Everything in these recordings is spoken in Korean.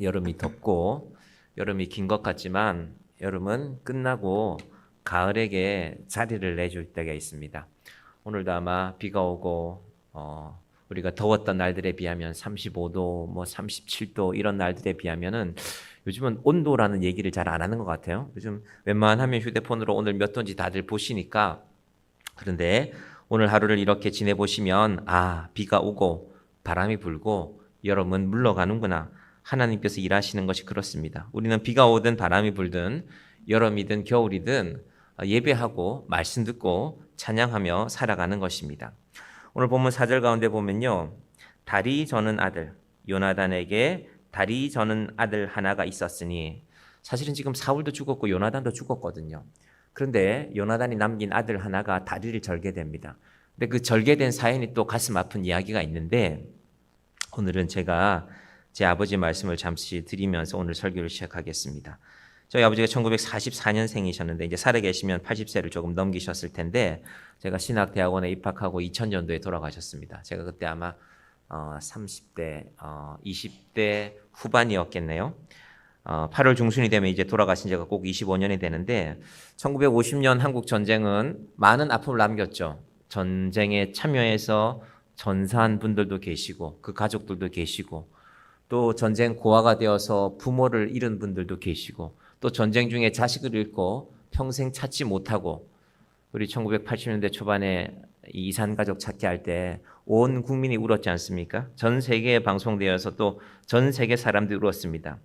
여름이 덥고 여름이 긴 것 같지만 여름은 끝나고 가을에게 자리를 내줄 때가 있습니다. 오늘도 아마 비가 오고 우리가 더웠던 날들에 비하면 35도, 뭐 37도 이런 날들에 비하면은 요즘은 온도라는 얘기를 잘 안 하는 것 같아요. 요즘 웬만하면 휴대폰으로 오늘 몇 도인지 다들 보시니까. 그런데 오늘 하루를 이렇게 지내보시면 비가 오고 바람이 불고 여름은 물러가는구나. 하나님께서 일하시는 것이 그렇습니다. 우리는 비가 오든 바람이 불든 여름이든 겨울이든 예배하고 말씀 듣고 찬양하며 살아가는 것입니다. 오늘 본문 4절 가운데 보면요. 다리 저는 아들, 요나단에게 다리 저는 아들 하나가 있었으니, 사실은 지금 사울도 죽었고 요나단도 죽었거든요. 그런데 요나단이 남긴 아들 하나가 다리를 절게 됩니다. 근데 그 절게된 사연이 또 가슴 아픈 이야기가 있는데, 오늘은 제가 제 아버지 말씀을 잠시 드리면서 오늘 설교를 시작하겠습니다. 저희 아버지가 1944년생이셨는데 이제 살아계시면 80세를 조금 넘기셨을 텐데, 제가 신학대학원에 입학하고 2000년도에 돌아가셨습니다. 제가 그때 아마 30대, 20대 후반이었겠네요. 8월 중순이 되면 이제 돌아가신 지가 꼭 25년이 되는데, 1950년 한국 전쟁은 많은 아픔을 남겼죠. 전쟁에 참여해서 전사한 분들도 계시고 그 가족들도 계시고, 또 전쟁 고아가 되어서 부모를 잃은 분들도 계시고, 또 전쟁 중에 자식을 잃고 평생 찾지 못하고, 우리 1980년대 초반에 이산 가족 찾기 할 때 온 국민이 울었지 않습니까? 전 세계에 방송되어서 또 전 세계 사람들이 울었습니다.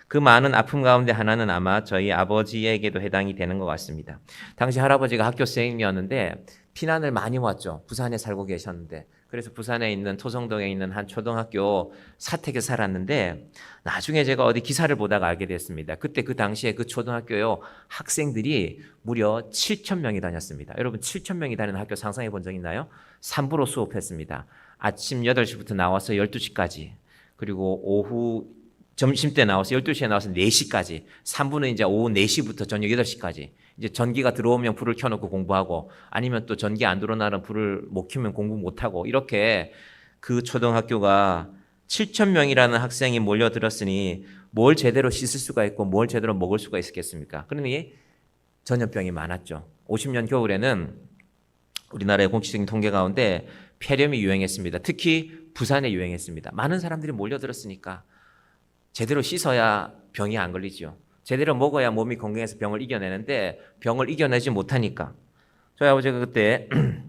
그 많은 아픔 가운데 하나는 아마 저희 아버지에게도 해당이 되는 것 같습니다. 당시 할아버지가 학교 선생님이었는데 피난을 많이 왔죠. 부산에 살고 계셨는데, 그래서 부산에 있는 토성동에 있는 한 초등학교 사택에 살았는데, 나중에 제가 어디 기사를 보다가 알게 됐습니다. 그때 그 당시에 그 초등학교요 학생들이 무려 7,000명이 다녔습니다. 여러분, 7,000명이 다니는 학교 상상해 본 적 있나요? 3부로 수업했습니다. 아침 8시부터 나와서 12시까지, 그리고 오후 점심때 나와서 12시에 나와서 4시까지, 3부는 이제 오후 4시부터 저녁 8시까지. 이제 전기가 들어오면 불을 켜놓고 공부하고, 아니면 또 전기 안 들어오는 날은 불을 못 켜면 공부 못하고, 이렇게 그 초등학교가 7,000명이라는 학생이 몰려들었으니 뭘 제대로 씻을 수가 있고 뭘 제대로 먹을 수가 있었겠습니까? 그러니 전염병이 많았죠. 50년 겨울에는 우리나라의 공식적인 통계 가운데 폐렴이 유행했습니다. 특히 부산에 유행했습니다. 많은 사람들이 몰려들었으니까 제대로 씻어야 병이 안 걸리죠. 제대로 먹어야 몸이 건강해서 병을 이겨내는데 병을 이겨내지 못하니까. 저희 아버지가 그때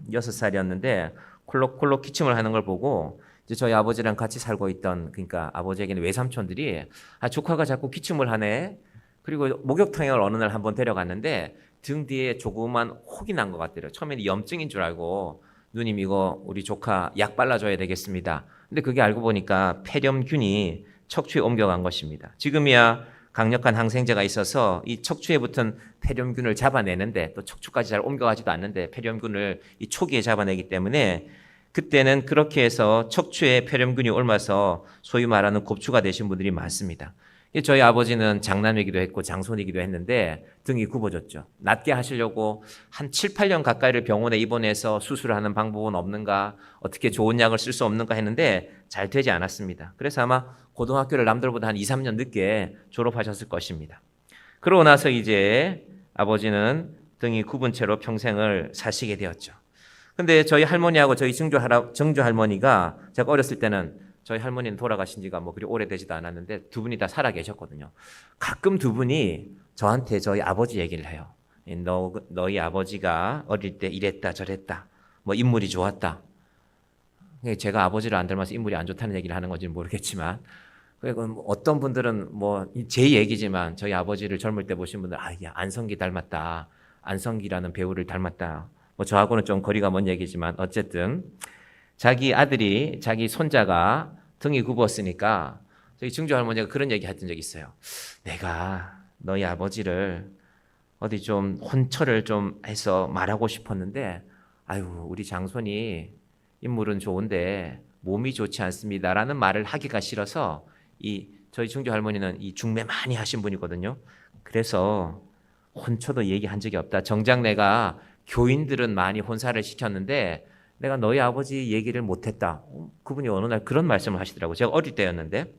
6살이었는데 콜록콜록 기침을 하는 걸 보고, 이제 저희 아버지랑 같이 살고 있던, 그러니까 아버지에게는 외삼촌들이 조카가 자꾸 기침을 하네. 그리고 목욕탕을 어느 날 한번 데려갔는데 등 뒤에 조그만 혹이 난 것 같더래요. 처음에는 염증인 줄 알고, 누님 이거 우리 조카 약 발라줘야 되겠습니다. 근데 그게 알고 보니까 폐렴균이 척추에 옮겨간 것입니다. 지금이야 강력한 항생제가 있어서 이 척추에 붙은 폐렴균을 잡아내는데, 또 척추까지 잘 옮겨가지도 않는데 폐렴균을 이 초기에 잡아내기 때문에, 그때는 그렇게 해서 척추에 폐렴균이 옮아서 소위 말하는 곱추가 되신 분들이 많습니다. 저희 아버지는 장남이기도 했고 장손이기도 했는데 등이 굽어졌죠. 낫게 하시려고 한 7, 8년 가까이를 병원에 입원해서 수술을 하는 방법은 없는가, 어떻게 좋은 약을 쓸 수 없는가 했는데 잘 되지 않았습니다. 그래서 아마 고등학교를 남들보다 한 2, 3년 늦게 졸업하셨을 것입니다. 그러고 나서 이제 아버지는 등이 굽은 채로 평생을 사시게 되었죠. 근데 저희 할머니하고 저희 정조 할머니가, 제가 어렸을 때는 저희 할머니는 돌아가신 지가 뭐 그리 오래되지도 않았는데 두 분이 다 살아 계셨거든요. 가끔 두 분이 저한테 저희 아버지 얘기를 해요. 너희 아버지가 어릴 때 이랬다 저랬다, 뭐 인물이 좋았다. 제가 아버지를 안 닮아서 인물이 안 좋다는 얘기를 하는 건지는 모르겠지만, 그리고 어떤 분들은 뭐 제 얘기지만 저희 아버지를 젊을 때 보신 분들, 야, 안성기 닮았다, 안성기라는 배우를 닮았다. 뭐 저하고는 좀 거리가 먼 얘기지만 어쨌든 자기 아들이, 자기 손자가 등이 굽었으니까 저희 증조 할머니가 그런 얘기 했던 적이 있어요. 내가 너희 아버지를 어디 좀 혼처를 좀 해서 말하고 싶었는데, 우리 장손이 인물은 좋은데 몸이 좋지 않습니다라는 말을 하기가 싫어서, 저희 증조 할머니는 이 중매 많이 하신 분이거든요. 그래서 혼처도 얘기한 적이 없다. 정작 내가 교인들은 많이 혼사를 시켰는데 내가 너희 아버지 얘기를 못했다. 그분이 어느 날 그런 말씀을 하시더라고요. 제가 어릴 때였는데,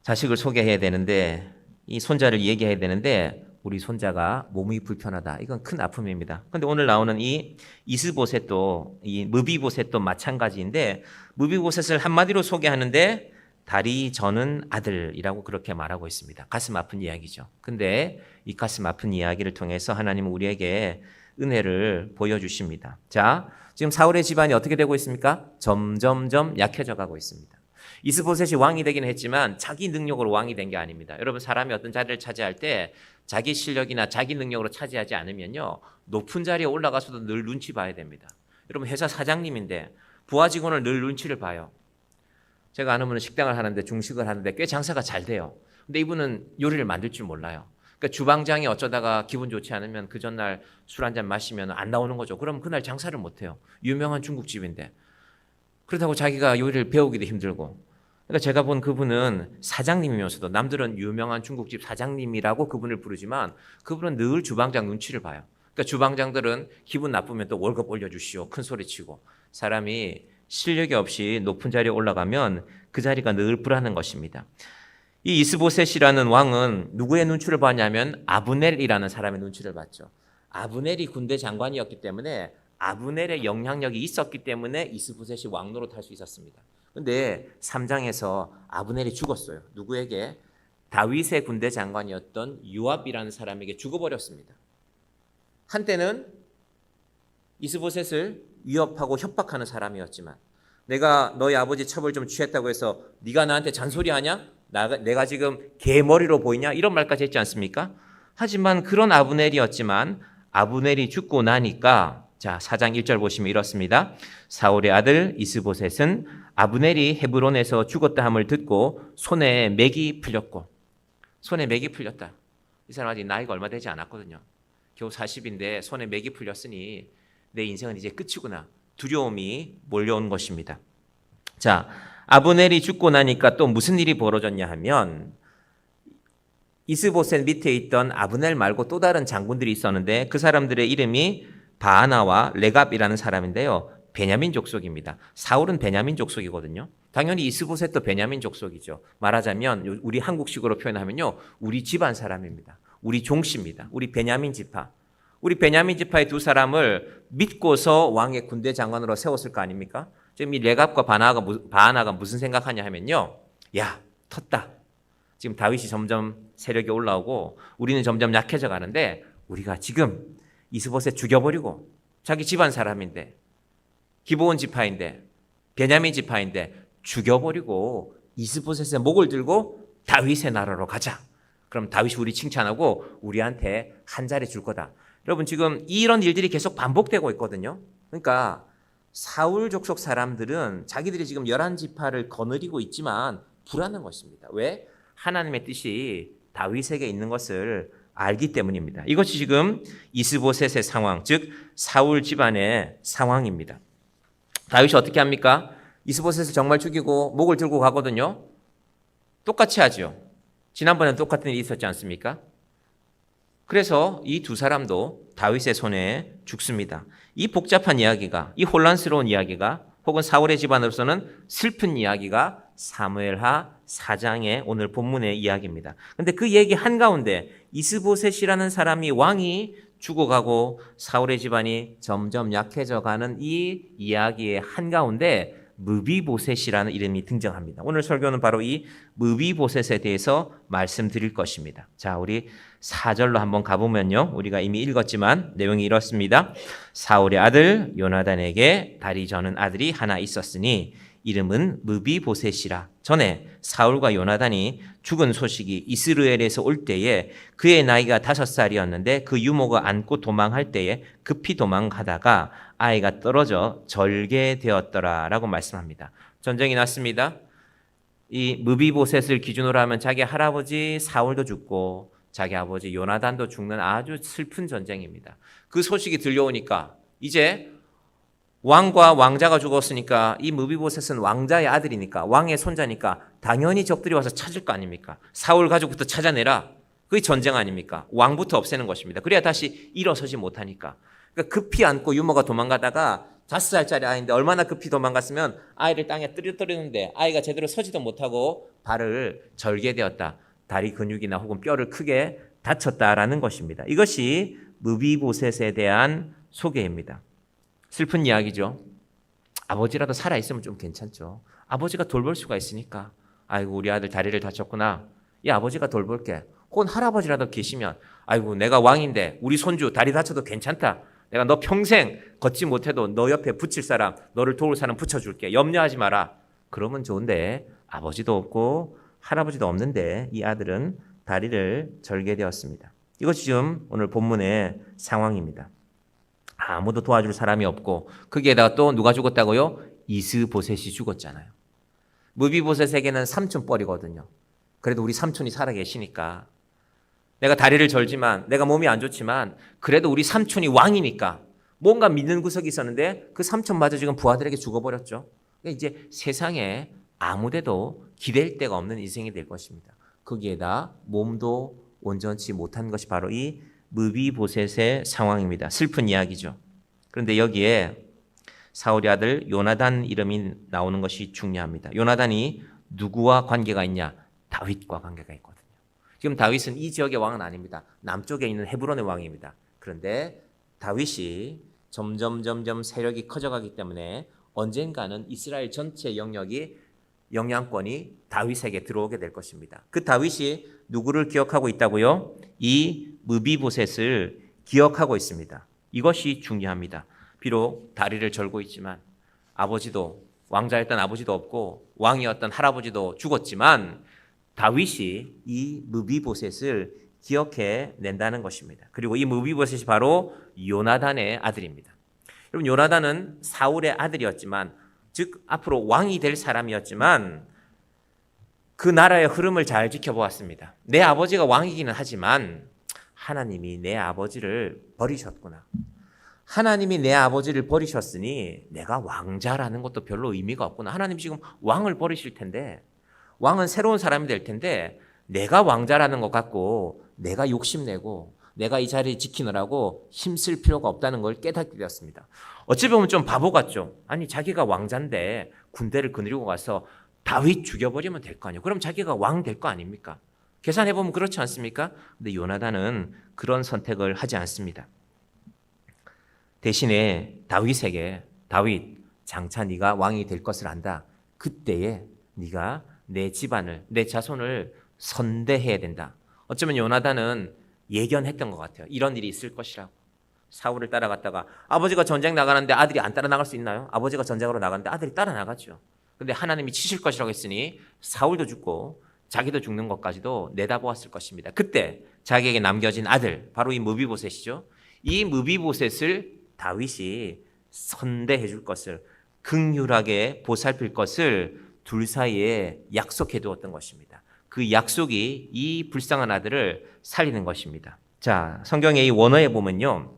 자식을 소개해야 되는데 이 손자를 얘기해야 되는데 우리 손자가 몸이 불편하다. 이건 큰 아픔입니다. 근데 오늘 나오는 이 이스보셋도 이 무비보셋도 마찬가지인데 무비보셋을 한마디로 소개하는데 다리 저는 아들이라고 그렇게 말하고 있습니다. 가슴 아픈 이야기죠. 근데 이 가슴 아픈 이야기를 통해서 하나님은 우리에게 은혜를 보여주십니다. 자, 지금 사울의 집안이 어떻게 되고 있습니까? 점점점 약해져 가고 있습니다. 이스보셋이 왕이 되긴 했지만 자기 능력으로 왕이 된 게 아닙니다. 여러분, 사람이 어떤 자리를 차지할 때 자기 실력이나 자기 능력으로 차지하지 않으면요, 높은 자리에 올라가서도 늘 눈치 봐야 됩니다. 여러분, 회사 사장님인데 부하 직원을 늘 눈치를 봐요. 제가 아는 분은 식당을 하는데 중식을 하는데 꽤 장사가 잘 돼요. 근데 이분은 요리를 만들 줄 몰라요. 그러니까 주방장이 어쩌다가 기분 좋지 않으면 그 전날 술 한잔 마시면 안 나오는 거죠. 그럼 그날 장사를 못 해요. 유명한 중국집인데. 그렇다고 자기가 요리를 배우기도 힘들고. 그러니까 제가 본 그분은 사장님이면서도 남들은 유명한 중국집 사장님이라고 그분을 부르지만 그분은 늘 주방장 눈치를 봐요. 그러니까 주방장들은 기분 나쁘면 또 월급 올려주시오. 큰 소리 치고. 사람이 실력이 없이 높은 자리에 올라가면 그 자리가 늘 불안한 것입니다. 이 이스보셋이라는 왕은 누구의 눈치를 봤냐면 아브넬이라는 사람의 눈치를 봤죠. 아브넬이 군대 장관이었기 때문에 아브넬의 영향력이 있었기 때문에 이스보셋이 왕 노릇할 수 있었습니다. 그런데 3장에서 아브넬이 죽었어요. 누구에게? 다윗의 군대 장관이었던 요압이라는 사람에게 죽어버렸습니다. 한때는 이스보셋을 위협하고 협박하는 사람이었지만 내가 너희 아버지 처벌 좀 취했다고 해서 네가 나한테 잔소리하냐? 내가 지금 개머리로 보이냐? 이런 말까지 했지 않습니까? 하지만 그런 아브넬이었지만 아브넬이 죽고 나니까 자, 4장 1절 보시면 이렇습니다. 사울의 아들 이스보셋은 아브넬이 헤브론에서 죽었다 함을 듣고 손에 맥이 풀렸고, 손에 맥이 풀렸다. 이 사람 아직 나이가 얼마 되지 않았거든요. 겨우 40인데 손에 맥이 풀렸으니 내 인생은 이제 끝이구나. 두려움이 몰려온 것입니다. 자, 아브넬이 죽고 나니까 또 무슨 일이 벌어졌냐 하면 이스보셋 밑에 있던 아브넬 말고 또 다른 장군들이 있었는데 그 사람들의 이름이 바하나와 레갑이라는 사람인데요. 베냐민 족속입니다. 사울은 베냐민 족속이거든요. 당연히 이스보셋도 베냐민 족속이죠. 말하자면 우리 한국식으로 표현하면요, 우리 집안 사람입니다. 우리 종씨입니다. 우리 베냐민 지파. 우리 베냐민 지파의 두 사람을 믿고서 왕의 군대 장관으로 세웠을 거 아닙니까? 지금 이 레갑과 바하나가 무슨 생각하냐 하면요, 야, 텄다. 지금 다윗이 점점 세력이 올라오고 우리는 점점 약해져 가는데 우리가 지금 이스보셋 죽여버리고 자기 집안 사람인데 기브온 지파인데 베냐민 지파인데 죽여버리고 이스보셋의 목을 들고 다윗의 나라로 가자. 그럼 다윗이 우리 칭찬하고 우리한테 한 자리 줄 거다. 여러분, 지금 이런 일들이 계속 반복되고 있거든요. 그러니까 사울 족속 사람들은 자기들이 지금 11지파를 거느리고 있지만 불안한 것입니다. 왜? 하나님의 뜻이 다윗에게 있는 것을 알기 때문입니다. 이것이 지금 이스보셋의 상황, 즉 사울 집안의 상황입니다. 다윗이 어떻게 합니까? 이스보셋을 정말 죽이고 목을 들고 가거든요. 똑같이 하죠. 지난번에 똑같은 일이 있었지 않습니까? 그래서 이 두 사람도 다윗의 손에 죽습니다. 이 복잡한 이야기가, 이 혼란스러운 이야기가 혹은 사울의 집안으로서는 슬픈 이야기가 사무엘하 4장의 오늘 본문의 이야기입니다. 그런데 그 얘기 한가운데 이스보셋이라는 사람이 왕이 죽어가고 사울의 집안이 점점 약해져가는 이 이야기의 한가운데 무비보셋이라는 이름이 등장합니다. 오늘 설교는 바로 이 무비보셋에 대해서 말씀드릴 것입니다. 자, 우리 4절로 한번 가보면요, 우리가 이미 읽었지만 내용이 이렇습니다. 사울의 아들 요나단에게 다리 저는 아들이 하나 있었으니 이름은 무비보셋이라. 전에 사울과 요나단이 죽은 소식이 이스라엘에서 올 때에 그의 나이가 5살이었는데 그 유모가 안고 도망할 때에 급히 도망가다가 아이가 떨어져 절개되었더라 라고 말씀합니다. 전쟁이 났습니다. 이 무비보셋을 기준으로 하면 자기 할아버지 사울도 죽고 자기 아버지 요나단도 죽는 아주 슬픈 전쟁입니다. 그 소식이 들려오니까 이제 왕과 왕자가 죽었으니까 이 무비보셋은 왕자의 아들이니까 왕의 손자니까 당연히 적들이 와서 찾을 거 아닙니까? 사울 가족부터 찾아내라. 그게 전쟁 아닙니까? 왕부터 없애는 것입니다. 그래야 다시 일어서지 못하니까. 그러니까 급히 안고 유모가 도망가다가 5살짜리 아이인데 얼마나 급히 도망갔으면 아이를 땅에 떨어뜨리는데 아이가 제대로 서지도 못하고 발을 절게 되었다. 다리 근육이나 혹은 뼈를 크게 다쳤다라는 것입니다. 이것이 무비보셋에 대한 소개입니다. 슬픈 이야기죠. 아버지라도 살아있으면 좀 괜찮죠. 아버지가 돌볼 수가 있으니까 아이고 우리 아들 다리를 다쳤구나. 이 아버지가 돌볼게. 혹은 할아버지라도 계시면 아이고 내가 왕인데 우리 손주 다리 다쳐도 괜찮다. 내가 너 평생 걷지 못해도 너 옆에 붙일 사람, 너를 도울 사람 붙여줄게. 염려하지 마라. 그러면 좋은데 아버지도 없고 할아버지도 없는데 이 아들은 다리를 절게 되었습니다. 이것이 지금 오늘 본문의 상황입니다. 아무도 도와줄 사람이 없고 거기에다가 또 누가 죽었다고요? 이스보셋이 죽었잖아요. 무비보셋에게는 삼촌뻘이거든요. 그래도 우리 삼촌이 살아계시니까 내가 다리를 절지만 내가 몸이 안 좋지만 그래도 우리 삼촌이 왕이니까 뭔가 믿는 구석이 있었는데 그 삼촌마저 지금 부하들에게 죽어버렸죠. 그러니까 이제 세상에 아무데도 기댈 데가 없는 인생이 될 것입니다. 거기에다 몸도 온전치 못한 것이 바로 이 무비보셋의 상황입니다. 슬픈 이야기죠. 그런데 여기에 사울의 아들 요나단 이름이 나오는 것이 중요합니다. 요나단이 누구와 관계가 있냐? 다윗과 관계가 있거든요. 지금 다윗은 이 지역의 왕은 아닙니다. 남쪽에 있는 헤브론의 왕입니다. 그런데 다윗이 점점 세력이 커져가기 때문에 언젠가는 이스라엘 전체 영향권이 다윗에게 들어오게 될 것입니다. 그 다윗이 누구를 기억하고 있다고요? 이 무비보셋을 기억하고 있습니다. 이것이 중요합니다. 비록 다리를 절고 있지만 아버지도 왕자였던 아버지도 없고 왕이었던 할아버지도 죽었지만 다윗이 이 무비보셋을 기억해 낸다는 것입니다. 그리고 이 무비보셋이 바로 요나단의 아들입니다. 여러분 요나단은 사울의 아들이었지만 즉 앞으로 왕이 될 사람이었지만 그 나라의 흐름을 잘 지켜보았습니다. 내 아버지가 왕이기는 하지만 하나님이 내 아버지를 버리셨구나. 하나님이 내 아버지를 버리셨으니 내가 왕자라는 것도 별로 의미가 없구나. 하나님 지금 왕을 버리실 텐데 왕은 새로운 사람이 될 텐데 내가 왕자라는 것 같고 내가 욕심내고 내가 이 자리를 지키느라고 힘쓸 필요가 없다는 걸 깨닫게 되었습니다. 어찌 보면 좀 바보 같죠. 아니 자기가 왕자인데 군대를 거느리고 가서 다윗 죽여버리면 될 거 아니에요. 그럼 자기가 왕 될 거 아닙니까? 계산해보면 그렇지 않습니까? 근데 요나단은 그런 선택을 하지 않습니다. 대신에 다윗에게 다윗 장차 네가 왕이 될 것을 안다. 그때에 네가 내 집안을 내 자손을 선대해야 된다. 어쩌면 요나단은 예견했던 것 같아요. 이런 일이 있을 것이라고. 사울을 따라갔다가 아버지가 전쟁 나가는데 아들이 안 따라 나갈 수 있나요? 아버지가 전쟁으로 나가는데 아들이 따라 나가죠. 근데 하나님이 치실 것이라고 했으니 사울도 죽고 자기도 죽는 것까지도 내다보았을 것입니다. 그때 자기에게 남겨진 아들 바로 이 무비보셋이죠. 이 무비보셋을 다윗이 선대해 줄 것을 긍휼하게 보살필 것을 둘 사이에 약속해 두었던 것입니다. 그 약속이 이 불쌍한 아들을 살리는 것입니다. 자, 성경의 이 원어에 보면요.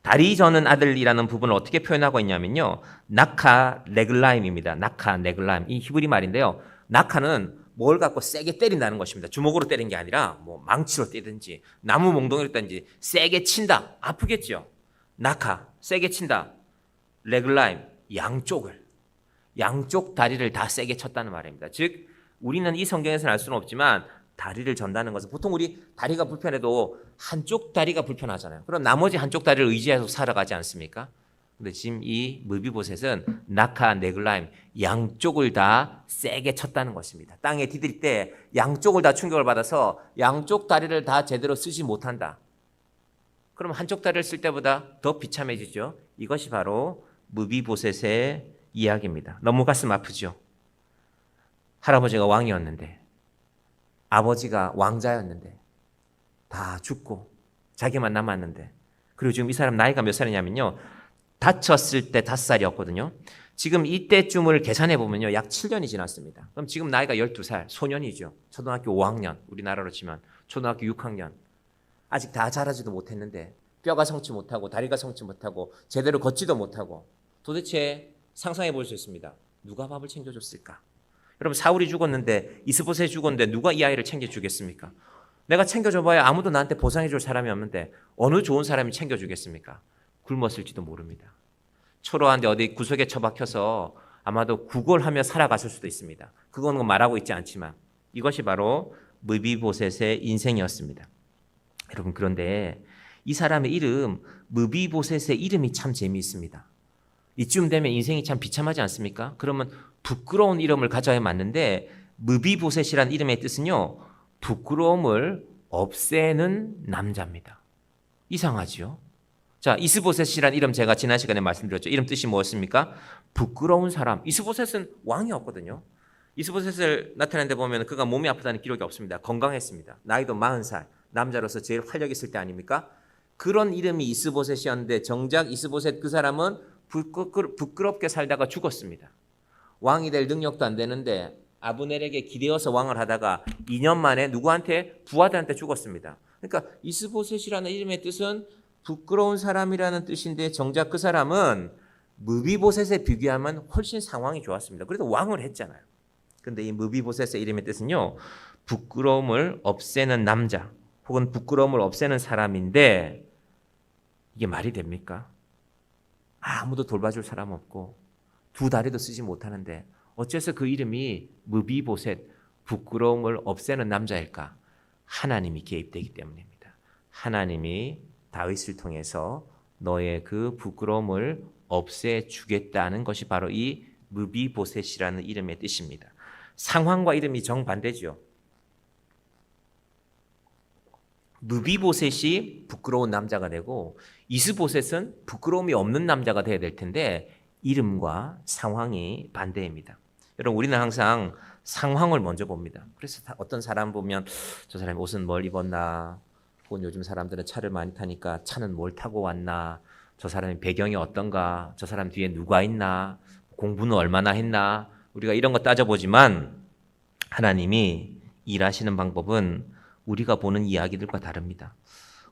다리 저는 아들이라는 부분을 어떻게 표현하고 있냐면요. 나카 레글라임입니다. 나카 레글라임. 이 히브리 말인데요. 나카는 뭘 갖고 세게 때린다는 것입니다. 주먹으로 때린 게 아니라 뭐 망치로 때든지 나무 몽둥이로 때든지 세게 친다. 아프겠죠. 나카 세게 친다. 레글라임 양쪽 다리를 다 세게 쳤다는 말입니다. 즉 우리는 이 성경에서는 알 수는 없지만 다리를 전다는 것은 보통 우리 다리가 불편해도 한쪽 다리가 불편하잖아요. 그럼 나머지 한쪽 다리를 의지해서 살아가지 않습니까? 근데 지금 이 무비보셋은 나카 네글라임 양쪽을 다 세게 쳤다는 것입니다. 땅에 디딜 때 양쪽을 다 충격을 받아서 양쪽 다리를 다 제대로 쓰지 못한다. 그럼 한쪽 다리를 쓸 때보다 더 비참해지죠. 이것이 바로 무비보셋의 이야기입니다. 너무 가슴 아프죠. 할아버지가 왕이었는데 아버지가 왕자였는데 다 죽고 자기만 남았는데 그리고 지금 이 사람 나이가 몇 살이냐면요. 다쳤을 때 5살이었거든요. 지금 이때쯤을 계산해 보면요. 약 7년이 지났습니다. 그럼 지금 나이가 12살, 소년이죠. 초등학교 5학년, 우리나라로 치면 초등학교 6학년. 아직 다 자라지도 못했는데 뼈가 성치 못하고 다리가 성치 못하고 제대로 걷지도 못하고 도대체 상상해 볼 수 있습니다. 누가 밥을 챙겨줬을까? 여러분 사울이 죽었는데 이스보셋이 죽었는데 누가 이 아이를 챙겨주겠습니까? 내가 챙겨줘봐야 아무도 나한테 보상해줄 사람이 없는데 어느 좋은 사람이 챙겨주겠습니까? 굶었을지도 모릅니다. 초라한데 어디 구석에 처박혀서 아마도 구걸하며 살아갔을 수도 있습니다. 그거는 말하고 있지 않지만 이것이 바로 무비보셋의 인생이었습니다. 여러분, 그런데 이 사람의 이름, 무비보셋의 이름이 참 재미있습니다. 이쯤 되면 인생이 참 비참하지 않습니까? 그러면 부끄러운 이름을 가져야 맞는데 무비보셋이라는 이름의 뜻은요, 부끄러움을 없애는 남자입니다. 이상하지요? 자, 이스보셋이라는 이름 제가 지난 시간에 말씀드렸죠. 이름 뜻이 무엇입니까? 부끄러운 사람. 이스보셋은 왕이었거든요. 이스보셋을 나타내는데 보면 그가 몸이 아프다는 기록이 없습니다. 건강했습니다. 나이도 40살. 남자로서 제일 활력 있을 때 아닙니까? 그런 이름이 이스보셋이었는데 정작 이스보셋 그 사람은 부끄럽게 살다가 죽었습니다. 왕이 될 능력도 안 되는데 아브넬에게 기대어서 왕을 하다가 2년 만에 누구한테? 부하들한테 죽었습니다. 그러니까 이스보셋이라는 이름의 뜻은 부끄러운 사람이라는 뜻인데 정작 그 사람은 무비보셋에 비교하면 훨씬 상황이 좋았습니다. 그래도 왕을 했잖아요. 그런데 이 무비보셋의 이름의 뜻은요, 부끄러움을 없애는 남자 혹은 부끄러움을 없애는 사람인데 이게 말이 됩니까? 아무도 돌봐줄 사람 없고 두 다리도 쓰지 못하는데 어째서 그 이름이 무비보셋, 부끄러움을 없애는 남자일까? 하나님이 개입되기 때문입니다. 하나님이 다윗을 통해서 너의 그 부끄러움을 없애주겠다는 것이 바로 이 무비보셋이라는 이름의 뜻입니다. 상황과 이름이 정반대죠. 무비보셋이 부끄러운 남자가 되고 이스보셋은 부끄러움이 없는 남자가 되어야 될 텐데 이름과 상황이 반대입니다. 여러분, 우리는 항상 상황을 먼저 봅니다. 그래서 어떤 사람 보면 저 사람이 옷은 뭘 입었나, 혹은 요즘 사람들은 차를 많이 타니까 차는 뭘 타고 왔나, 저 사람의 배경이 어떤가, 저 사람 뒤에 누가 있나, 공부는 얼마나 했나, 우리가 이런 거 따져보지만 하나님이 일하시는 방법은 우리가 보는 이야기들과 다릅니다.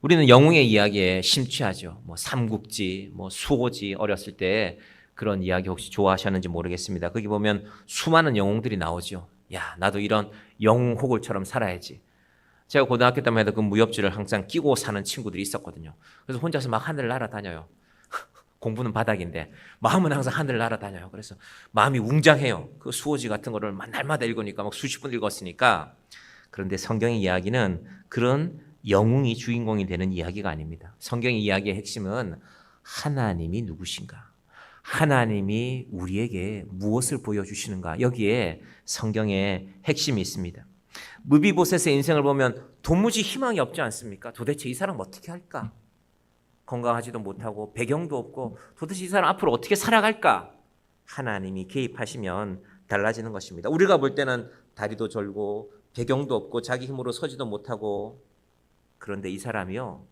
우리는 영웅의 이야기에 심취하죠. 뭐 삼국지, 뭐 수호지, 어렸을 때 그런 이야기 혹시 좋아하셨는지 모르겠습니다. 거기 보면 수많은 영웅들이 나오죠. 야, 나도 이런 영웅 호굴처럼 살아야지. 제가 고등학교 때만 해도 그 무협지를 항상 끼고 사는 친구들이 있었거든요. 그래서 혼자서 막 하늘을 날아다녀요. 공부는 바닥인데 마음은 항상 하늘을 날아다녀요. 그래서 마음이 웅장해요. 그 수호지 같은 거를 날마다 읽으니까 막 수십 분 읽었으니까. 그런데 성경의 이야기는 그런 영웅이 주인공이 되는 이야기가 아닙니다. 성경의 이야기의 핵심은 하나님이 누구신가? 하나님이 우리에게 무엇을 보여주시는가? 여기에 성경의 핵심이 있습니다. 무비보셋의 인생을 보면 도무지 희망이 없지 않습니까? 도대체 이 사람 어떻게 할까? 건강하지도 못하고 배경도 없고 도대체 이 사람 앞으로 어떻게 살아갈까? 하나님이 개입하시면 달라지는 것입니다. 우리가 볼 때는 다리도 절고 배경도 없고 자기 힘으로 서지도 못하고, 그런데 이 사람이요,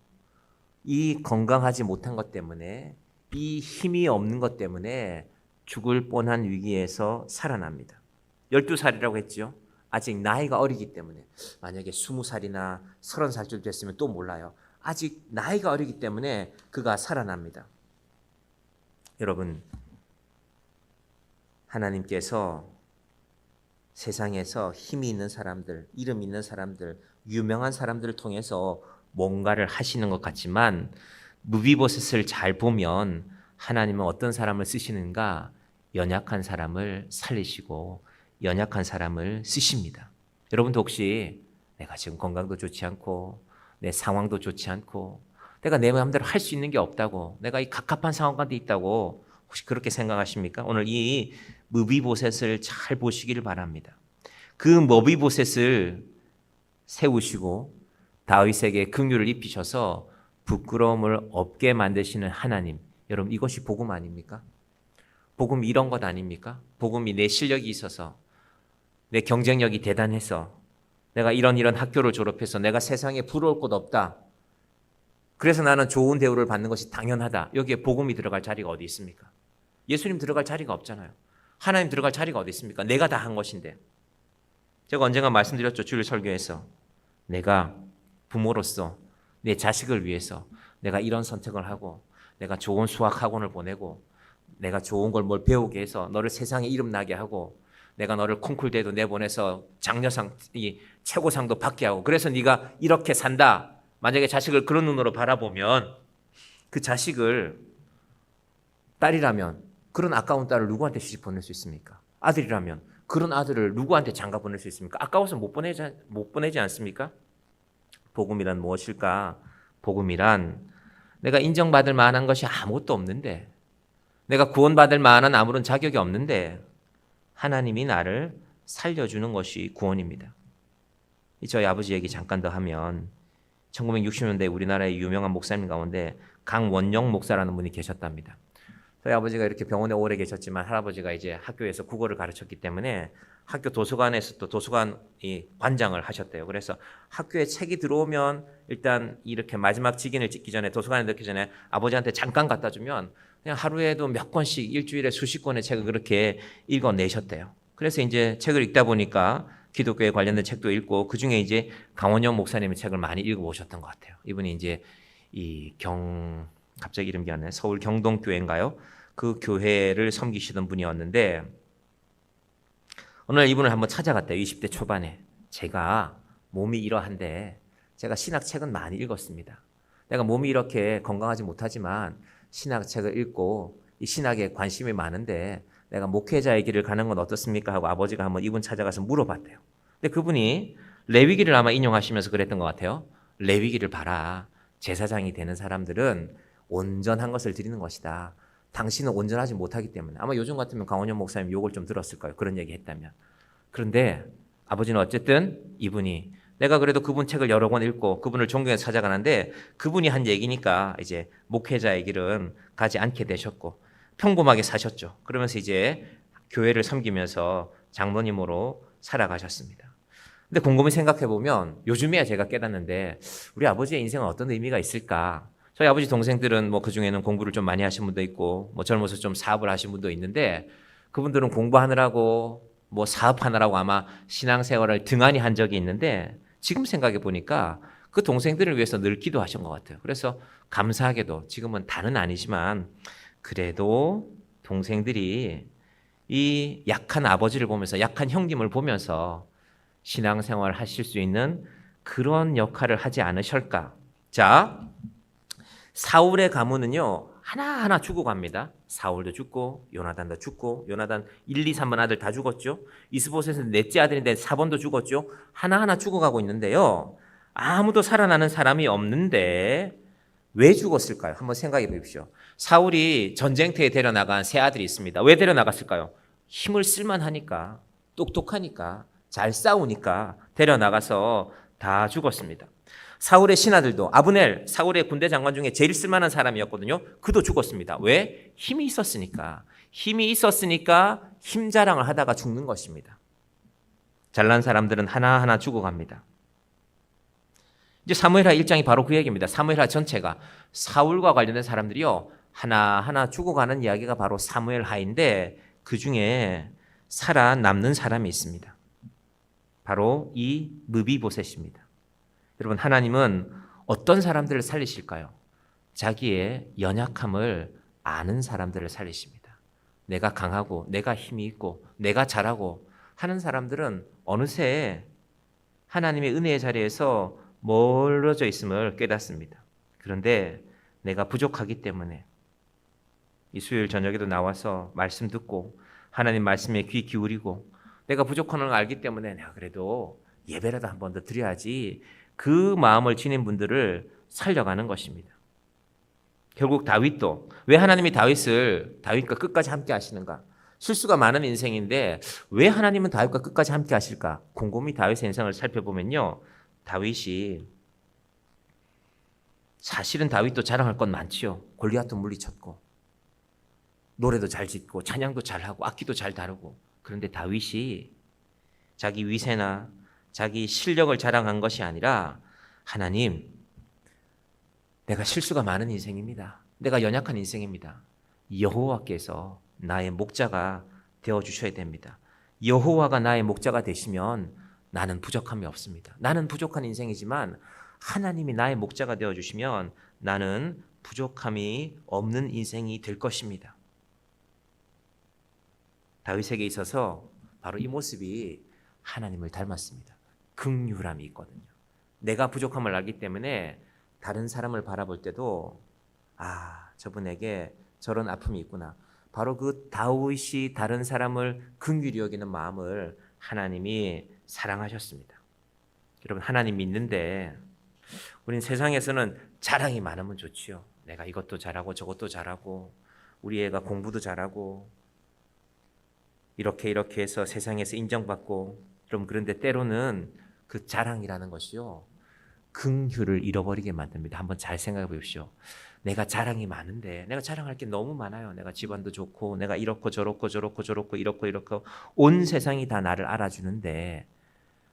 이 건강하지 못한 것 때문에, 이 힘이 없는 것 때문에 죽을 뻔한 위기에서 살아납니다. 12살이라고 했죠. 아직 나이가 어리기 때문에. 만약에 20살이나 30살쯤 됐으면 또 몰라요. 아직 나이가 어리기 때문에 그가 살아납니다. 여러분, 하나님께서 세상에서 힘이 있는 사람들, 이름 있는 사람들, 유명한 사람들을 통해서 뭔가를 하시는 것 같지만 무비보셋을 잘 보면 하나님은 어떤 사람을 쓰시는가? 연약한 사람을 살리시고 연약한 사람을 쓰십니다. 여러분도 혹시 내가 지금 건강도 좋지 않고 내 상황도 좋지 않고 내가 내 마음대로 할 수 있는 게 없다고, 내가 이 갑갑한 상황 가운데 있다고 혹시 그렇게 생각하십니까? 오늘 이 무비보셋을 잘 보시기를 바랍니다. 그 무비보셋을 세우시고 다윗에게 긍휼을 입히셔서 부끄러움을 없게 만드시는 하나님, 여러분 이것이 복음 아닙니까? 복음이 이런 것 아닙니까? 복음이 내 실력이 있어서, 내 경쟁력이 대단해서, 내가 이런 학교를 졸업해서 내가 세상에 부러울 것 없다, 그래서 나는 좋은 대우를 받는 것이 당연하다, 여기에 복음이 들어갈 자리가 어디 있습니까? 예수님 들어갈 자리가 없잖아요. 하나님 들어갈 자리가 어디 있습니까? 내가 다 한 것인데. 제가 언젠가 말씀드렸죠. 주일 설교에서 내가 부모로서 내 자식을 위해서 내가 이런 선택을 하고, 내가 좋은 수학학원을 보내고, 내가 좋은 걸 뭘 배우게 해서 너를 세상에 이름 나게 하고, 내가 너를 콩쿨대도 내보내서 장려상, 이 최고상도 받게 하고, 그래서 네가 이렇게 산다. 만약에 자식을 그런 눈으로 바라보면 그 자식을 딸이라면 그런 아까운 딸을 누구한테 시집 보낼 수 있습니까? 아들이라면 그런 아들을 누구한테 장가 보낼 수 있습니까? 아까워서 못 보내지 않습니까? 복음이란 무엇일까? 복음이란 내가 인정받을 만한 것이 아무것도 없는데, 내가 구원받을 만한 아무런 자격이 없는데 하나님이 나를 살려주는 것이 구원입니다. 저희 아버지 얘기 잠깐 더 하면 1960년대 우리나라의 유명한 목사님 가운데 강원영 목사라는 분이 계셨답니다. 저희 아버지가 이렇게 병원에 오래 계셨지만 할아버지가 이제 학교에서 국어를 가르쳤기 때문에 학교 도서관에서 또 도서관 관장을 하셨대요. 그래서 학교에 책이 들어오면 일단 이렇게 마지막 직인을 찍기 전에, 도서관에 넣기 전에 아버지한테 잠깐 갖다 주면 그냥 하루에도 몇 권씩, 일주일에 수십 권의 책을 그렇게 읽어내셨대요. 그래서 이제 책을 읽다 보니까 기독교에 관련된 책도 읽고, 그 중에 이제 강원영 목사님의 책을 많이 읽어보셨던 것 같아요. 이분이 이제 갑자기 이름 기억나네. 서울 경동교회인가요? 그 교회를 섬기시던 분이었는데, 어느 날 이분을 한번 찾아갔대요. 20대 초반에. 제가 몸이 이러한데 제가 신학책은 많이 읽었습니다. 내가 몸이 이렇게 건강하지 못하지만 신학책을 읽고 이 신학에 관심이 많은데 내가 목회자의 길을 가는 건 어떻습니까? 하고 아버지가 한번 이분 찾아가서 물어봤대요. 근데 그분이 레위기를 아마 인용하시면서 그랬던 것 같아요. 레위기를 봐라. 제사장이 되는 사람들은 온전한 것을 드리는 것이다. 당신은 온전하지 못하기 때문에. 아마 요즘 같으면 강원영 목사님 욕을 좀 들었을 거예요. 그런 얘기 했다면. 그런데 아버지는 어쨌든 이분이, 내가 그래도 그분 책을 여러 권 읽고 그분을 존경해서 찾아가는데 그분이 한 얘기니까 이제 목회자의 길은 가지 않게 되셨고 평범하게 사셨죠. 그러면서 이제 교회를 섬기면서 장로님으로 살아가셨습니다. 근데 곰곰이 생각해 보면 요즘에야 제가 깨닫는데 우리 아버지의 인생은 어떤 의미가 있을까? 저희 아버지 동생들은 뭐 그중에는 공부를 좀 많이 하신 분도 있고 뭐 젊어서 좀 사업을 하신 분도 있는데, 그분들은 공부하느라고 뭐 사업하느라고 아마 신앙생활을 등한히 한 적이 있는데, 지금 생각해 보니까 그 동생들을 위해서 늘 기도하신 것 같아요. 그래서 감사하게도 지금은 다는 아니지만 그래도 동생들이 이 약한 아버지를 보면서, 약한 형님을 보면서 신앙생활 하실 수 있는 그런 역할을 하지 않으실까. 자, 사울의 가문은요 하나하나 죽어갑니다. 사울도 죽고 요나단도 죽고, 요나단 1, 2, 3번 아들 다 죽었죠. 이스보셋은 넷째 아들인데 4번도 죽었죠. 하나하나 죽어가고 있는데요, 아무도 살아나는 사람이 없는데 왜 죽었을까요? 한번 생각해 보십시오. 사울이 전쟁터에 데려나간 세 아들이 있습니다. 왜 데려나갔을까요? 힘을 쓸만하니까, 똑똑하니까, 잘 싸우니까 데려나가서 다 죽었습니다. 사울의 신하들도, 아브넬, 사울의 군대 장관 중에 제일 쓸만한 사람이었거든요. 그도 죽었습니다. 왜? 힘이 있었으니까. 힘이 있었으니까 힘 자랑을 하다가 죽는 것입니다. 잘난 사람들은 하나하나 죽어갑니다. 이제 사무엘하 1장이 바로 그 얘기입니다. 사무엘하 전체가 사울과 관련된 사람들이요 하나하나 죽어가는 이야기가 바로 사무엘하인데, 그 중에 살아남는 사람이 있습니다. 바로 이 므비보셋입니다. 여러분, 하나님은 어떤 사람들을 살리실까요? 자기의 연약함을 아는 사람들을 살리십니다. 내가 강하고 내가 힘이 있고 내가 잘하고 하는 사람들은 어느새 하나님의 은혜의 자리에서 멀어져 있음을 깨닫습니다. 그런데 내가 부족하기 때문에 이 수요일 저녁에도 나와서 말씀 듣고 하나님 말씀에 귀 기울이고 내가 부족한 걸 알기 때문에 내가 그래도 예배라도 한 번 더 드려야지, 그 마음을 지닌 분들을 살려가는 것입니다. 결국 다윗도, 왜 하나님이 다윗과 끝까지 함께 하시는가? 실수가 많은 인생인데 왜 하나님은 다윗과 끝까지 함께 하실까? 곰곰이 다윗의 인생을 살펴보면요, 다윗이, 사실은 다윗도 자랑할 건 많지요. 골리앗도 물리쳤고 노래도 잘 짓고 찬양도 잘하고 악기도 잘 다루고. 그런데 다윗이 자기 위세나 자기 실력을 자랑한 것이 아니라, 하나님, 내가 실수가 많은 인생입니다. 내가 연약한 인생입니다. 여호와께서 나의 목자가 되어주셔야 됩니다. 여호와가 나의 목자가 되시면 나는 부족함이 없습니다. 나는 부족한 인생이지만 하나님이 나의 목자가 되어주시면 나는 부족함이 없는 인생이 될 것입니다. 다윗에게 있어서 바로 이 모습이 하나님을 닮았습니다. 긍휼함이 있거든요. 내가 부족함을 알기 때문에 다른 사람을 바라볼 때도, 저분에게 저런 아픔이 있구나. 바로 그 다윗이 다른 사람을 긍휼히 여기는 마음을 하나님이 사랑하셨습니다. 여러분, 하나님 믿는데 우린 세상에서는 자랑이 많으면 좋지요. 내가 이것도 잘하고 저것도 잘하고 우리 애가 공부도 잘하고 이렇게 해서 세상에서 인정받고, 그럼 그런데 때로는 그 자랑이라는 것이요, 긍휼을 잃어버리게 만듭니다. 한번 잘 생각해 보십시오. 내가 자랑이 많은데, 내가 자랑할 게 너무 많아요. 내가 집안도 좋고 내가 이렇고 저렇고 이렇고 온 세상이 다 나를 알아주는데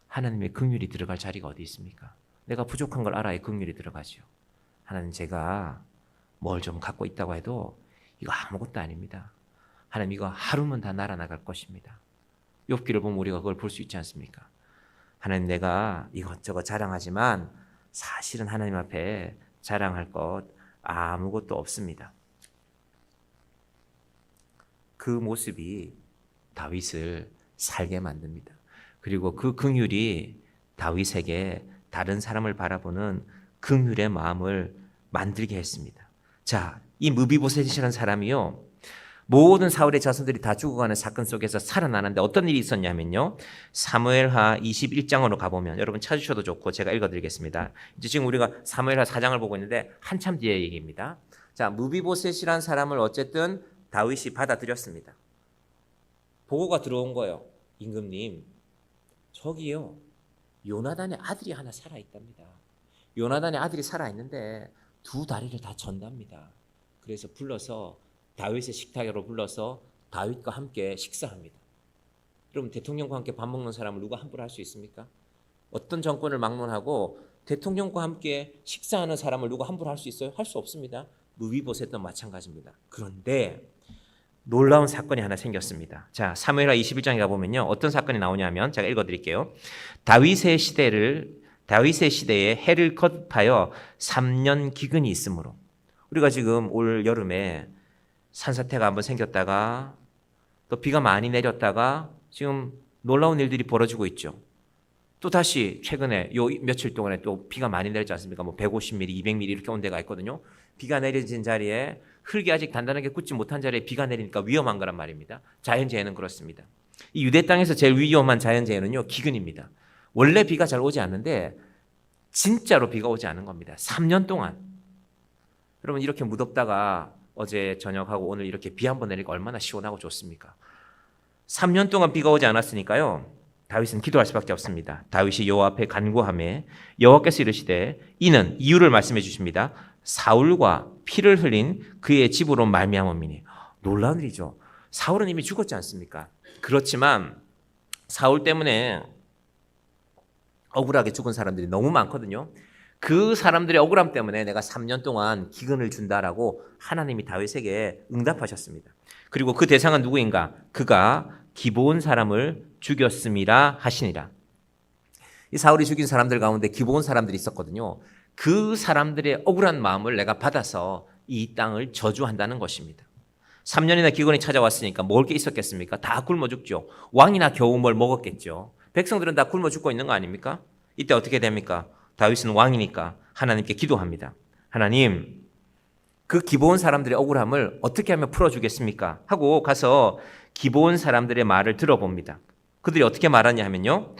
하나님의 긍휼이 들어갈 자리가 어디 있습니까? 내가 부족한 걸 알아야 긍휼이 들어가죠. 하나님, 제가 뭘 좀 갖고 있다고 해도 이거 아무것도 아닙니다. 하나님, 이거 하루면 다 날아나갈 것입니다. 욥기를 보면 우리가 그걸 볼 수 있지 않습니까? 하나님, 내가 이것저것 자랑하지만 사실은 하나님 앞에 자랑할 것 아무것도 없습니다. 그 모습이 다윗을 살게 만듭니다. 그리고 그 긍휼이 다윗에게 다른 사람을 바라보는 긍휼의 마음을 만들게 했습니다. 자, 이 무비보셋이라는 사람이요, 모든 사울의 자손들이 다 죽어가는 사건 속에서 살아나는데 어떤 일이 있었냐면요, 사무엘하 21장으로 가보면, 여러분 찾으셔도 좋고 제가 읽어드리겠습니다. 이제 지금 우리가 사무엘하 4장을 보고 있는데 한참 뒤의 얘기입니다. 자, 무비보셋이라는 사람을 어쨌든 다윗이 받아들였습니다. 보고가 들어온 거예요. 임금님, 저기요, 요나단의 아들이 하나 살아있답니다. 요나단의 아들이 살아있는데 두 다리를 다 전답니다. 그래서 불러서 다윗의 식탁으로 불러서 다윗과 함께 식사합니다. 여러분, 대통령과 함께 밥 먹는 사람을 누가 함부로 할 수 있습니까? 어떤 정권을 막론하고 대통령과 함께 식사하는 사람을 누가 함부로 할 수 있어요? 할 수 없습니다. 무비보셋도 마찬가지입니다. 그런데 놀라운 사건이 하나 생겼습니다. 자, 사무엘하 21장에 가보면요, 어떤 사건이 나오냐면 제가 읽어드릴게요. 다윗의 시대에 해를 거듭하여 3년 기근이 있으므로, 우리가 지금 올 여름에 산사태가 한번 생겼다가 또 비가 많이 내렸다가 지금 놀라운 일들이 벌어지고 있죠. 또 다시 최근에 요 며칠 동안에 또 비가 많이 내렸지 않습니까? 뭐 150mm, 200mm 이렇게 온 데가 있거든요. 비가 내려진 자리에, 흙이 아직 단단하게 굳지 못한 자리에 비가 내리니까 위험한 거란 말입니다. 자연재해는 그렇습니다. 이 유대 땅에서 제일 위험한 자연재해는요, 기근입니다. 원래 비가 잘 오지 않는데 진짜로 비가 오지 않은 겁니다. 3년 동안. 여러분, 이렇게 무덥다가 어제 저녁하고 오늘 이렇게 비 한번 내리니까 얼마나 시원하고 좋습니까? 3년 동안 비가 오지 않았으니까요, 다윗은 기도할 수밖에 없습니다. 다윗이 여호와 앞에 간구하매 여호와께서 이르시되, 이는 이유를 말씀해 주십니다. 사울과 피를 흘린 그의 집으로 말미암음이니. 놀라운 일이죠. 사울은 이미 죽었지 않습니까? 그렇지만 사울 때문에 억울하게 죽은 사람들이 너무 많거든요. 그 사람들의 억울함 때문에 내가 3년 동안 기근을 준다라고 하나님이 다윗에게 응답하셨습니다. 그리고 그 대상은 누구인가? 그가 기브온 사람을 죽였음이라 하시니라. 이 사울이 죽인 사람들 가운데 기브온 사람들이 있었거든요. 그 사람들의 억울한 마음을 내가 받아서 이 땅을 저주한다는 것입니다. 3년이나 기근이 찾아왔으니까 먹을 게 있었겠습니까? 다 굶어 죽죠. 왕이나 겨우 뭘 먹었겠죠. 백성들은 다 굶어 죽고 있는 거 아닙니까? 이때 어떻게 됩니까? 다윗은 왕이니까 하나님께 기도합니다. 하나님, 그 기브온 사람들의 억울함을 어떻게 하면 풀어주겠습니까? 하고 가서 기브온 사람들의 말을 들어봅니다. 그들이 어떻게 말하냐 하면요,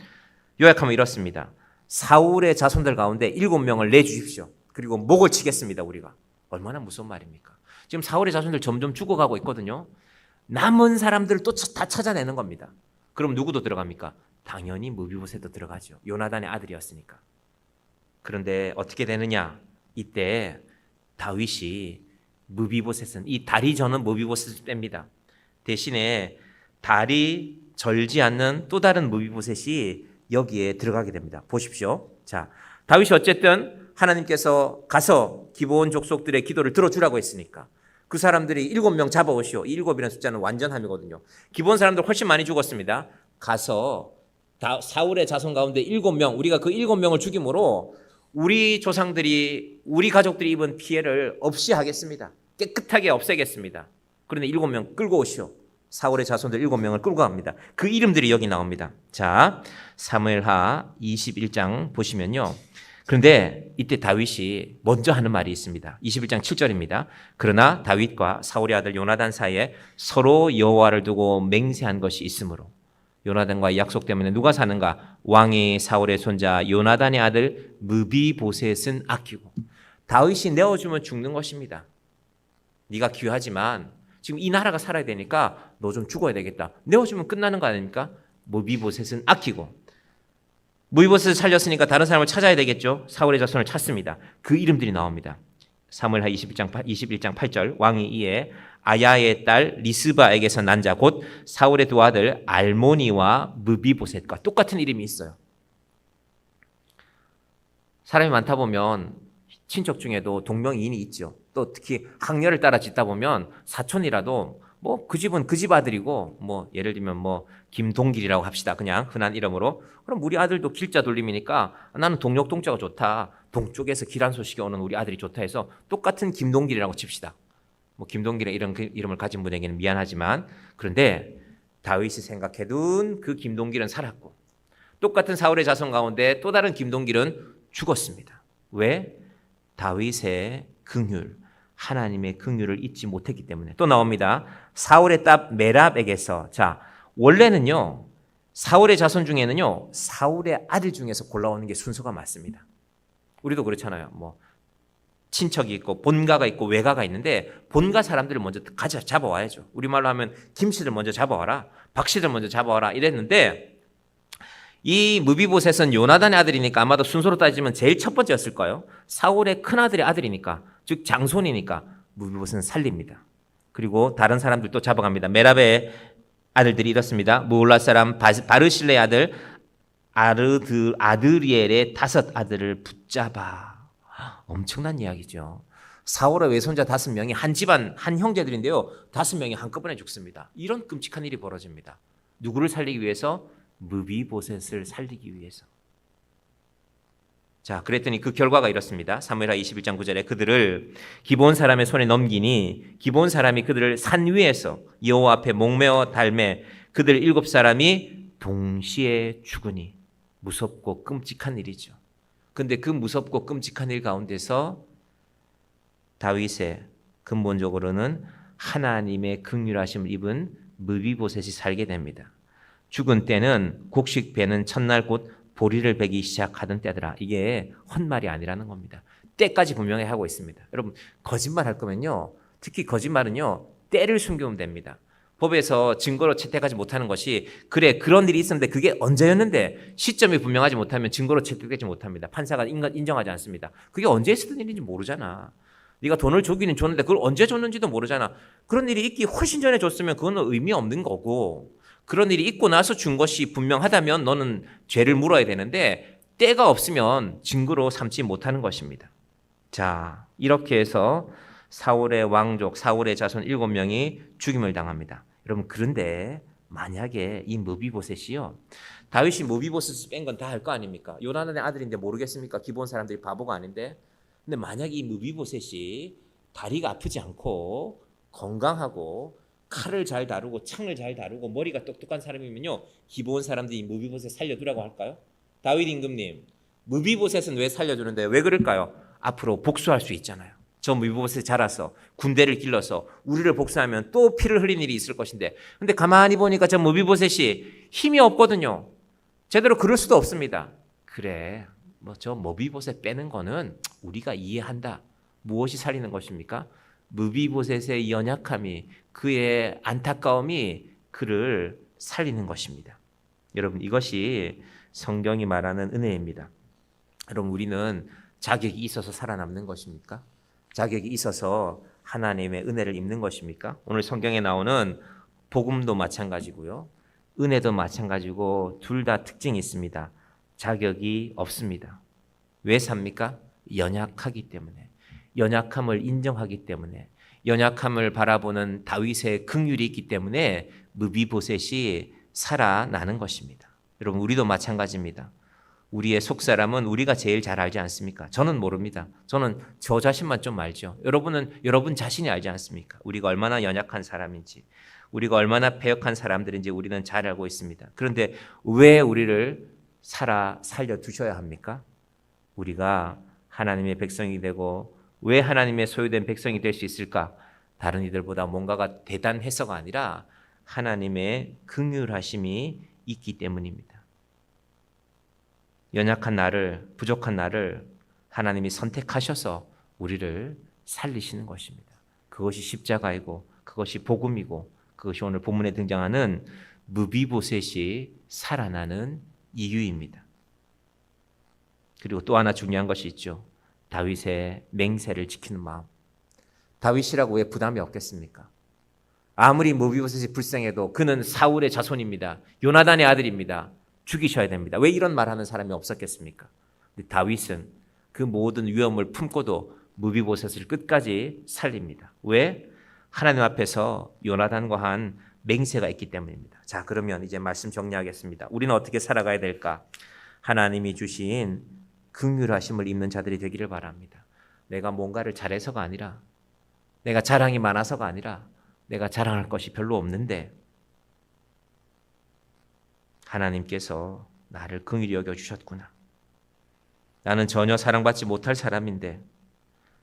요약하면 이렇습니다. 사울의 자손들 가운데 7명을 내주십시오. 그리고 목을 치겠습니다. 우리가. 얼마나 무서운 말입니까? 지금 사울의 자손들 점점 죽어가고 있거든요. 남은 사람들을 또 다 찾아내는 겁니다. 그럼 누구도 들어갑니까? 당연히 무비보셋도 들어가죠. 요나단의 아들이었으니까. 그런데 어떻게 되느냐? 이때 다윗이 무비보셋은, 이 다리 저는 무비보셋을 뺍니다. 대신에 다리 절지 않는 또 다른 무비보셋이 여기에 들어가게 됩니다. 보십시오. 자, 다윗이 어쨌든 하나님께서 가서 기브온 족속들의 기도를 들어주라고 했으니까 그 사람들이 7명 잡아오시오. 이 7이라는 숫자는 완전함이거든요. 기브온 사람들 훨씬 많이 죽었습니다. 가서 사울의 자손 가운데 7명, 우리가 그 7명을 죽임으로 우리 조상들이, 우리 가족들이 입은 피해를 없이 하겠습니다. 깨끗하게 없애겠습니다. 그런데 7명 끌고 오시오. 사울의 자손들 7명을 끌고 갑니다. 그 이름들이 여기 나옵니다. 자, 사무엘하 21장 보시면요, 그런데 이때 다윗이 먼저 하는 말이 있습니다. 21장 7절입니다. 그러나 다윗과 사울의 아들 요나단 사이에 서로 여호와를 두고 맹세한 것이 있으므로 요나단과의 약속 때문에 누가 사는가? 왕이 사울의 손자 요나단의 아들 무비보셋은 아끼고. 다윗이 내어주면 죽는 것입니다. 네가 귀하지만 지금 이 나라가 살아야 되니까 너 좀 죽어야 되겠다. 내어주면 끝나는 거 아닙니까? 무비보셋은 아끼고. 무비보셋을 살렸으니까 다른 사람을 찾아야 되겠죠. 사울의 자손을 찾습니다. 그 이름들이 나옵니다. 사무엘하 21장 8절 왕이 이에 아야의 딸 리스바에게서 난 자 곧 사울의 두 아들 알모니와 무비보셋과 똑같은 이름이 있어요. 사람이 많다 보면 친척 중에도 동명이인이 있죠. 또 특히 학렬을 따라 짓다 보면 사촌이라도 뭐 그 집은 그 집 아들이고 뭐 예를 들면 뭐 김동길이라고 합시다. 그냥 흔한 이름으로. 그럼 우리 아들도 길자 돌림이니까 나는 동력동자가 좋다. 동쪽에서 길한 소식이 오는 우리 아들이 좋다 해서 똑같은 김동길이라고 칩시다. 뭐 김동길의 이런 이름을 가진 분에게는 미안하지만 그런데 다윗이 생각해둔 그 김동길은 살았고 똑같은 사울의 자손 가운데 또 다른 김동길은 죽었습니다. 왜? 다윗의 긍휼, 하나님의 긍휼을 잊지 못했기 때문에. 또 나옵니다. 사울의 딸 메랍에게서. 자, 원래는요 사울의 자손 중에는요 사울의 아들 중에서 골라오는 게 순서가 맞습니다. 우리도 그렇잖아요. 뭐 친척이 있고 본가가 있고 외가가 있는데 본가 사람들을 먼저 잡아와야죠. 우리말로 하면 김씨들 먼저 잡아와라, 박씨들 먼저 잡아와라 이랬는데 이 무비보셋은 요나단의 아들이니까 아마도 순서로 따지면 제일 첫 번째였을 거예요. 사울의 큰아들의 아들이니까, 즉 장손이니까 무비보셋은 살립니다. 그리고 다른 사람들도 잡아갑니다. 메랍의 아들들이 이렇습니다. 무올라 사람 바르실레의 아들 아드리엘의 5 아들을 붙잡아. 엄청난 이야기죠. 사울의 외손자 5명이 한 집안 한 형제들인데요. 5명이 한꺼번에 죽습니다. 이런 끔찍한 일이 벌어집니다. 누구를 살리기 위해서? 무비보셋을 살리기 위해서. 자, 그랬더니 그 결과가 이렇습니다. 사무엘하 21장 9절에 그들을 기브온 사람의 손에 넘기니 기브온 사람이 그들을 산 위에서 여호와 앞에 목매어 달매 그들 7사람이 동시에 죽으니. 무섭고 끔찍한 일이죠. 근데 그 무섭고 끔찍한 일 가운데서 다윗의 근본적으로는 하나님의 긍휼하심을 입은 무비보셋이 살게 됩니다. 죽은 때는 곡식 베는 첫날 곧 보리를 베기 시작하던 때더라. 이게 헛말이 아니라는 겁니다. 때까지 분명히 하고 있습니다. 여러분 거짓말 할 거면요, 특히 거짓말은요 때를 숨기면 됩니다. 법에서 증거로 채택하지 못하는 것이 그래 그런 일이 있었는데 그게 언제였는데 시점이 분명하지 못하면 증거로 채택되지 못합니다. 판사가 인정하지 않습니다. 그게 언제 있었던 일인지 모르잖아. 네가 돈을 주기는 줬는데 그걸 언제 줬는지도 모르잖아. 그런 일이 있기 훨씬 전에 줬으면 그건 의미 없는 거고, 그런 일이 있고 나서 준 것이 분명하다면 너는 죄를 물어야 되는데 때가 없으면 증거로 삼지 못하는 것입니다. 자, 이렇게 해서 사울의 왕족, 사울의 자손 7명이 죽임을 당합니다. 여러분 그런데 만약에 이 무비보셋이요, 다윗이 무비보셋을 뺀 건 다 할 거 아닙니까? 요나단의 아들인데 모르겠습니까? 기본 사람들이 바보가 아닌데. 근데 만약에 이 무비보셋이 다리가 아프지 않고 건강하고 칼을 잘 다루고 창을 잘 다루고 머리가 똑똑한 사람이면요 기본 사람들이 무비보셋 살려두라고 할까요? 다윗 임금님, 무비보셋은 왜 살려주는데 왜 그럴까요? 앞으로 복수할 수 있잖아요. 저 무비보셋이 자라서 군대를 길러서 우리를 복수하면 또 피를 흘린 일이 있을 것인데, 근데 가만히 보니까 저 무비보셋이 힘이 없거든요. 제대로 그럴 수도 없습니다. 그래, 뭐 저 무비보셋 빼는 거는 우리가 이해한다. 무엇이 살리는 것입니까? 무비보셋의 연약함이, 그의 안타까움이 그를 살리는 것입니다. 여러분 이것이 성경이 말하는 은혜입니다. 여러분 우리는 자격이 있어서 살아남는 것입니까? 자격이 있어서 하나님의 은혜를 입는 것입니까? 오늘 성경에 나오는 복음도 마찬가지고요, 은혜도 마찬가지고 둘 다 특징이 있습니다. 자격이 없습니다. 왜 삽니까? 연약하기 때문에, 연약함을 인정하기 때문에, 연약함을 바라보는 다윗의 긍휼이 있기 때문에 무비보셋이 살아나는 것입니다. 여러분 우리도 마찬가지입니다. 우리의 속사람은 우리가 제일 잘 알지 않습니까? 저는 모릅니다. 저는 저 자신만 좀 알죠. 여러분은 여러분 자신이 알지 않습니까? 우리가 얼마나 연약한 사람인지, 우리가 얼마나 패역한 사람들인지 우리는 잘 알고 있습니다. 그런데 왜 우리를 살려두셔야 합니까? 우리가 하나님의 백성이 되고 왜 하나님의 소유된 백성이 될 수 있을까? 다른 이들보다 뭔가가 대단해서가 아니라 하나님의 긍휼하심이 있기 때문입니다. 연약한 나를, 부족한 나를 하나님이 선택하셔서 우리를 살리시는 것입니다. 그것이 십자가이고 그것이 복음이고 그것이 오늘 본문에 등장하는 무비보셋이 살아나는 이유입니다. 그리고 또 하나 중요한 것이 있죠. 다윗의 맹세를 지키는 마음. 다윗이라고 왜 부담이 없겠습니까? 아무리 무비보셋이 불쌍해도 그는 사울의 자손입니다. 요나단의 아들입니다. 죽이셔야 됩니다. 왜 이런 말하는 사람이 없었겠습니까? 근데 다윗은 그 모든 위험을 품고도 무비보셋을 끝까지 살립니다. 왜? 하나님 앞에서 요나단과 한 맹세가 있기 때문입니다. 자, 그러면 이제 말씀 정리하겠습니다. 우리는 어떻게 살아가야 될까? 하나님이 주신 긍휼하심을 입는 자들이 되기를 바랍니다. 내가 뭔가를 잘해서가 아니라, 내가 자랑이 많아서가 아니라, 내가 자랑할 것이 별로 없는데 하나님께서 나를 긍휼히 여겨주셨구나. 나는 전혀 사랑받지 못할 사람인데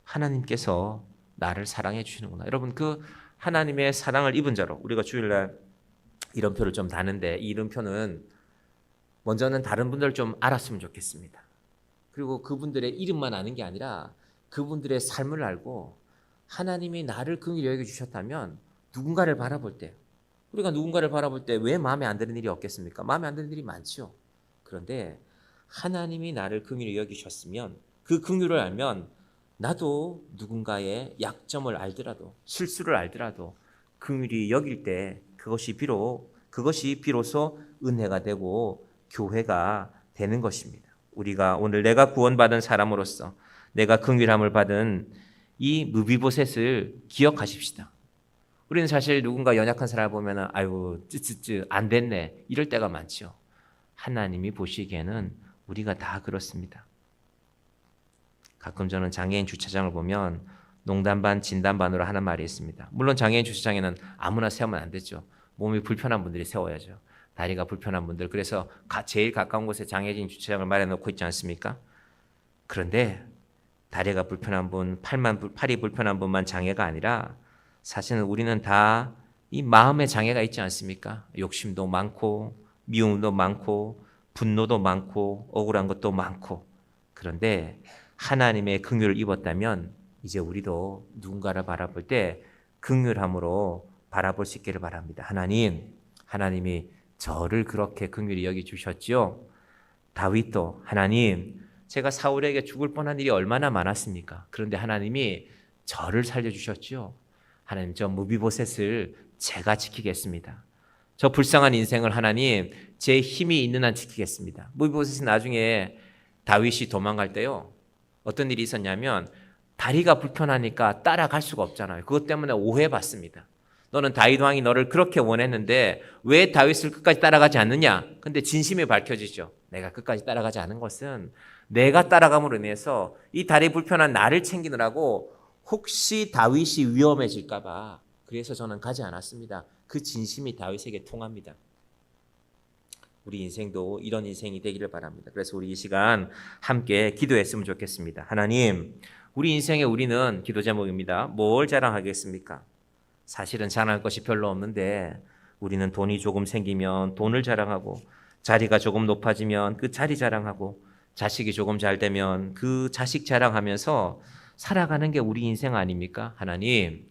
하나님께서 나를 사랑해 주시는구나. 여러분, 그 하나님의 사랑을 입은 자로, 우리가 주일날 이름표를 좀 다는데 이 이름표는 먼저는 다른 분들 좀 알았으면 좋겠습니다. 그리고 그분들의 이름만 아는 게 아니라 그분들의 삶을 알고 하나님이 나를 긍휼히 여겨주셨다면 누군가를 바라볼 때, 우리가 누군가를 바라볼 때 왜 마음에 안 드는 일이 없겠습니까? 마음에 안 드는 일이 많죠. 그런데 하나님이 나를 긍휼히 여기셨으면, 그 긍휼을 알면 나도 누군가의 약점을 알더라도, 실수를 알더라도 긍휼히 여길 때 그것이 비로소 은혜가 되고 교회가 되는 것입니다. 우리가 오늘 내가 구원받은 사람으로서 내가 긍휼함을 받은 이 무비보셋을 기억하십시다. 우리는 사실 누군가 연약한 사람을 보면 아유 쯔쯔쯔 안 됐네 이럴 때가 많죠. 하나님이 보시기에는 우리가 다 그렇습니다. 가끔 저는 장애인 주차장을 보면 농담 반 진담 반으로 하는 말이 있습니다. 물론 장애인 주차장에는 아무나 세우면 안 되죠. 몸이 불편한 분들이 세워야죠. 다리가 불편한 분들, 그래서 제일 가까운 곳에 장애인 주차장을 마련해놓고 있지 않습니까? 그런데 다리가 불편한 분, 팔이 불편한 분만 장애가 아니라 사실은 우리는 다 이 마음의 장애가 있지 않습니까? 욕심도 많고 미움도 많고 분노도 많고 억울한 것도 많고. 그런데 하나님의 긍휼을 입었다면 이제 우리도 누군가를 바라볼 때 긍휼함으로 바라볼 수 있기를 바랍니다. 하나님이 저를 그렇게 긍휼히 여기주셨지요. 다윗도 하나님, 제가 사울에게 죽을 뻔한 일이 얼마나 많았습니까? 그런데 하나님이 저를 살려주셨지요. 하나님, 저 무비보셋을 제가 지키겠습니다. 저 불쌍한 인생을 하나님, 제 힘이 있는 한 지키겠습니다. 무비보셋이 나중에 다윗이 도망갈 때요, 어떤 일이 있었냐면 다리가 불편하니까 따라갈 수가 없잖아요. 그것 때문에 오해받습니다. 너는 다윗 왕이 너를 그렇게 원했는데 왜 다윗을 끝까지 따라가지 않느냐? 근데 진심이 밝혀지죠. 내가 끝까지 따라가지 않은 것은 내가 따라감으로 인해서 이 다리 불편한 나를 챙기느라고 혹시 다윗이 위험해질까 봐 그래서 저는 가지 않았습니다. 그 진심이 다윗에게 통합니다. 우리 인생도 이런 인생이 되기를 바랍니다. 그래서 우리 이 시간 함께 기도했으면 좋겠습니다. 하나님, 우리 인생에 우리는 기도 제목입니다. 뭘 자랑하겠습니까? 사실은 자랑할 것이 별로 없는데 우리는 돈이 조금 생기면 돈을 자랑하고, 자리가 조금 높아지면 그 자리 자랑하고, 자식이 조금 잘 되면 그 자식 자랑하면서 살아가는 게 우리 인생 아닙니까? 하나님,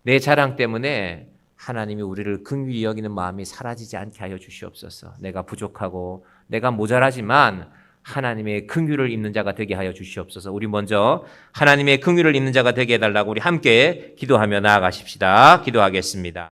내 자랑 때문에 하나님이 우리를 긍휼히 여기는 마음이 사라지지 않게 하여 주시옵소서. 내가 부족하고 내가 모자라지만 하나님의 긍휼을 입는 자가 되게 하여 주시옵소서. 우리 먼저 하나님의 긍휼을 입는 자가 되게 해달라고 우리 함께 기도하며 나아가십시다. 기도하겠습니다.